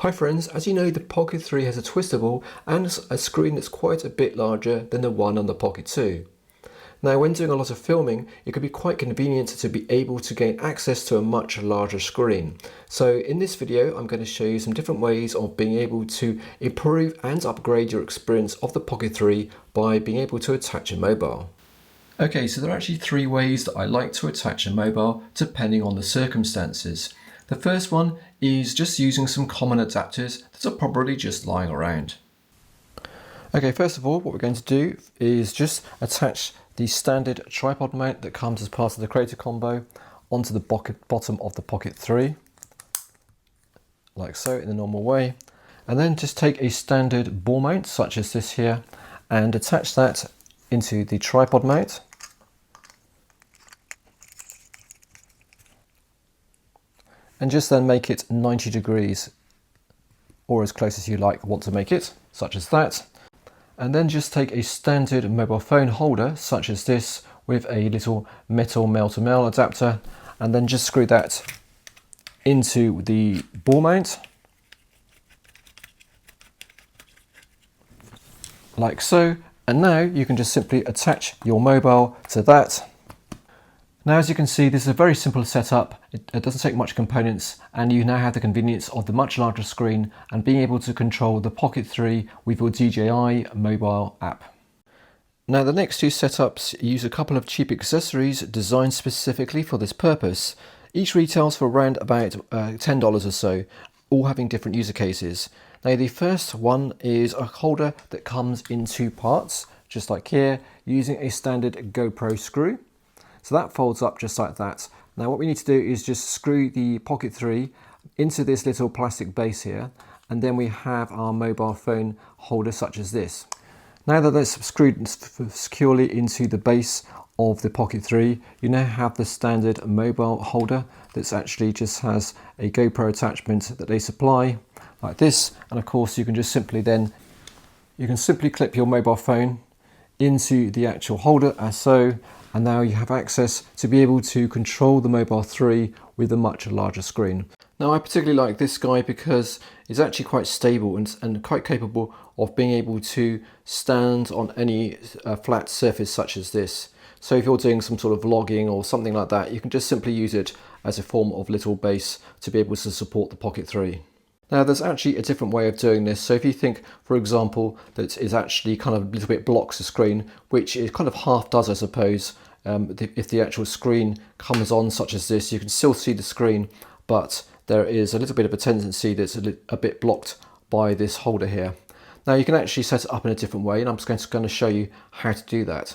Hi friends, as you know the Pocket 3 has a twistable and a screen that's quite a bit larger than the one on the Pocket 2. Now when doing a lot of filming, it could be quite convenient to be able to gain access to a much larger screen. So in this video I'm going to show you some different ways of being able to improve and upgrade your experience of the Pocket 3 by being able to attach a mobile. Okay, so there are actually three ways that I like to attach a mobile depending on the circumstances. The first one is just using some common adapters that are probably just lying around. Okay, first of all, what we're going to do is just attach the standard tripod mount that comes as part of the Creator Combo onto the bottom of the Pocket 3, like so, in the normal way. And then just take a standard ball mount, such as this here, and attach that into the tripod mount. And just then make it 90 degrees, or as close as you want to make it, such as that. And then just take a standard mobile phone holder, such as this, with a little metal male-to-male adapter, and then just screw that into the ball mount, like so. And now you can just simply attach your mobile to that. Now, as you can see, this is a very simple setup. It doesn't take much components, and you now have the convenience of the much larger screen and being able to control the Pocket 3 with your DJI mobile app. Now, the next two setups use a couple of cheap accessories designed specifically for this purpose. Each retails for around about $10 or so, all having different user cases. Now, the first one is a holder that comes in two parts, just like here, using a standard GoPro screw. So that folds up just like that. Now what we need to do is just screw the Pocket 3 into this little plastic base here, and then we have our mobile phone holder such as this. Now that that's screwed securely into the base of the Pocket 3, you now have the standard mobile holder that actually just has a GoPro attachment that they supply like this. And of course you can just simply clip your mobile phone into the actual holder as so. And now you have access to be able to control the Mobile 3 with a much larger screen. Now I particularly like this guy because it's actually quite stable and quite capable of being able to stand on any flat surface such as this. So if you're doing some sort of vlogging or something like that, you can just simply use it as a form of little base to be able to support the Pocket 3. Now there's actually a different way of doing this. So if you think, for example, that it actually kind of a little bit blocks the screen, which it kind of half does, I suppose. If the actual screen comes on such as this, you can still see the screen, but there is a little bit of a tendency that's a bit blocked by this holder here. Now you can actually set it up in a different way, and I'm just going to show you how to do that.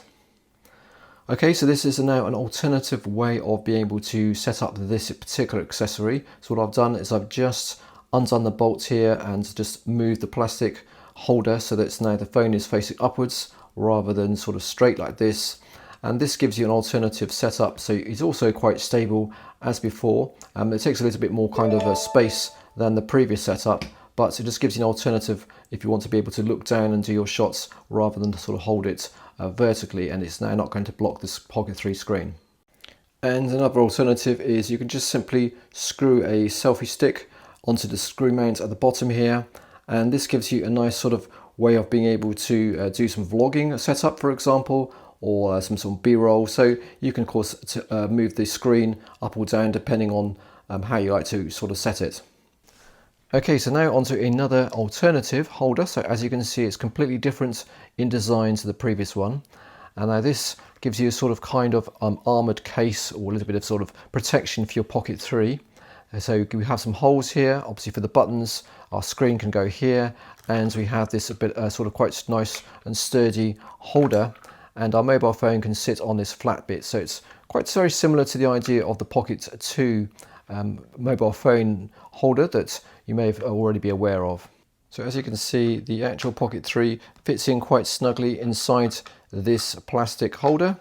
Okay, so this is now an alternative way of being able to set up this particular accessory. So what I've done is I've just undone the bolts here and just moved the plastic holder so that now the phone is facing upwards rather than sort of straight like this. And this gives you an alternative setup, so it's also quite stable as before. It takes a little bit more kind of space than the previous setup, but it just gives you an alternative if you want to be able to look down and do your shots rather than to sort of hold it vertically, and it's now not going to block this Pocket 3 screen. And another alternative is you can just simply screw a selfie stick onto the screw mount at the bottom here, and this gives you a nice sort of way of being able to do some vlogging setup, for example, or some sort of B-roll. So you can of course move the screen up or down depending on how you like to sort of set it. Okay, so now onto another alternative holder. So as you can see, it's completely different in design to the previous one. And now this gives you a sort of kind of armored case or a little bit of sort of protection for your Pocket 3. So we have some holes here, obviously for the buttons. Our screen can go here, and we have this a bit sort of quite nice and sturdy holder. And our mobile phone can sit on this flat bit. So it's very similar to the idea of the Pocket 2 mobile phone holder that you may already be aware of. So as you can see, the actual Pocket 3 fits in quite snugly inside this plastic holder.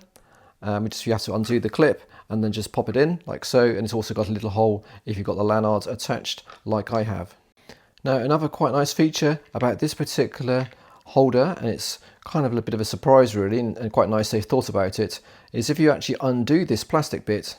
You have to undo the clip and then just pop it in like so. And it's also got a little hole if you've got the lanyard attached like I have. Now another quite nice feature about this particular holder, and it's kind of a bit of a surprise really, and quite nice they've thought about it, is if you actually undo this plastic bit,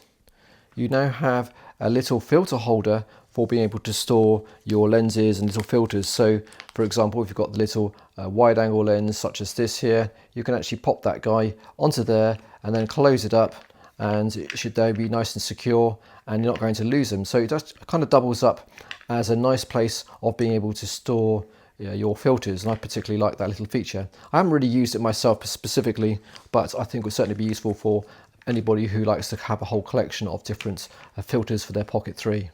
you now have a little filter holder for being able to store your lenses and little filters. So for example, if you've got the little wide angle lens such as this here, you can actually pop that guy onto there and then close it up, and it should there be nice and secure, and you're not going to lose them. So it just kind of doubles up as a nice place of being able to store your filters, and I particularly like that little feature. I haven't really used it myself specifically, but I think it would certainly be useful for anybody who likes to have a whole collection of different filters for their Pocket 3.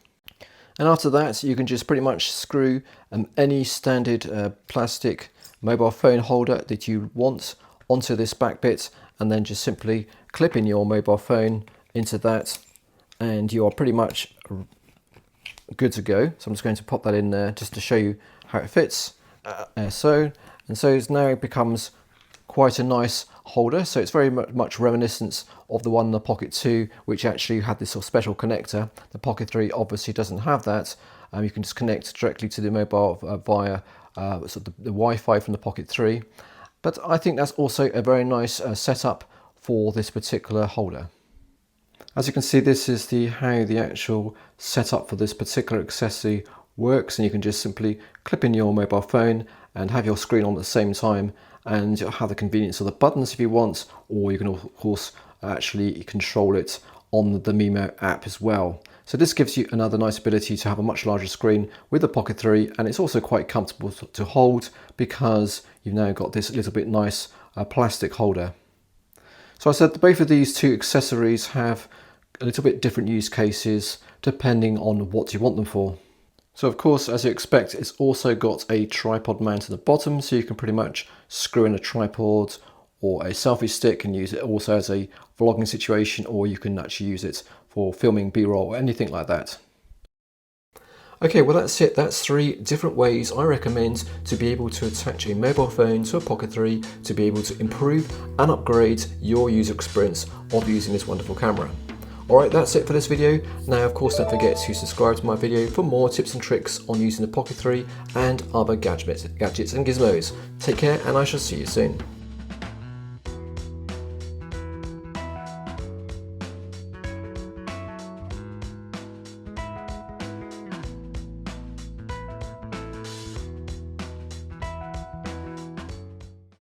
And after that, you can just pretty much screw any standard plastic mobile phone holder that you want onto this back bit, and then just simply clip in your mobile phone into that, and you are pretty much good to go. So I'm just going to pop that in there just to show you how it fits. So now it becomes quite a nice holder. So it's very much reminiscent of the one in the Pocket 2, which actually had this sort of special connector. The Pocket 3 obviously doesn't have that. You can just connect directly to the mobile via sort of the Wi-Fi from the Pocket 3. But I think that's also a very nice setup for this particular holder. As you can see, this is how the actual setup for this particular accessory works, and you can just simply clip in your mobile phone and have your screen on at the same time, and you'll have the convenience of the buttons if you want, or you can of course actually control it on the Mimo app as well. So this gives you another nice ability to have a much larger screen with the Pocket 3, and it's also quite comfortable to hold because you've now got this little bit nice plastic holder. So I said that both of these two accessories have a little bit different use cases depending on what you want them for. So of course, as you expect, it's also got a tripod mount at the bottom, so you can pretty much screw in a tripod or a selfie stick and use it also as a vlogging situation, or you can actually use it for filming B-roll or anything like that. Okay, well that's it. That's 3 different ways I recommend to be able to attach a mobile phone to a Pocket 3 to be able to improve and upgrade your user experience of using this wonderful camera. Alright, that's it for this video. Now of course don't forget to subscribe to my video for more tips and tricks on using the Pocket 3 and other gadgets and gizmos. Take care, and I shall see you soon.